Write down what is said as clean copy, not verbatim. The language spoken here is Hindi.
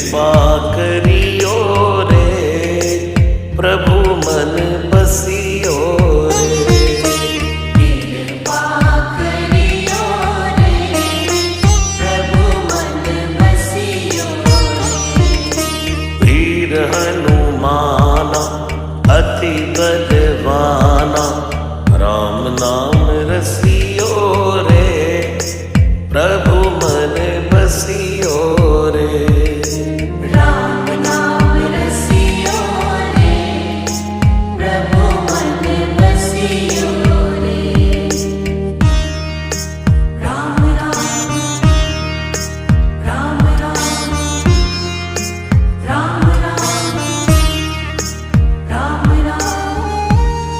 कृपा करियो रे, प्रभु मन बसियो रे। कृपा करियो रे, प्रभु मन बसियो रे। वीर हनुमाना अति बलवाना, राम नाम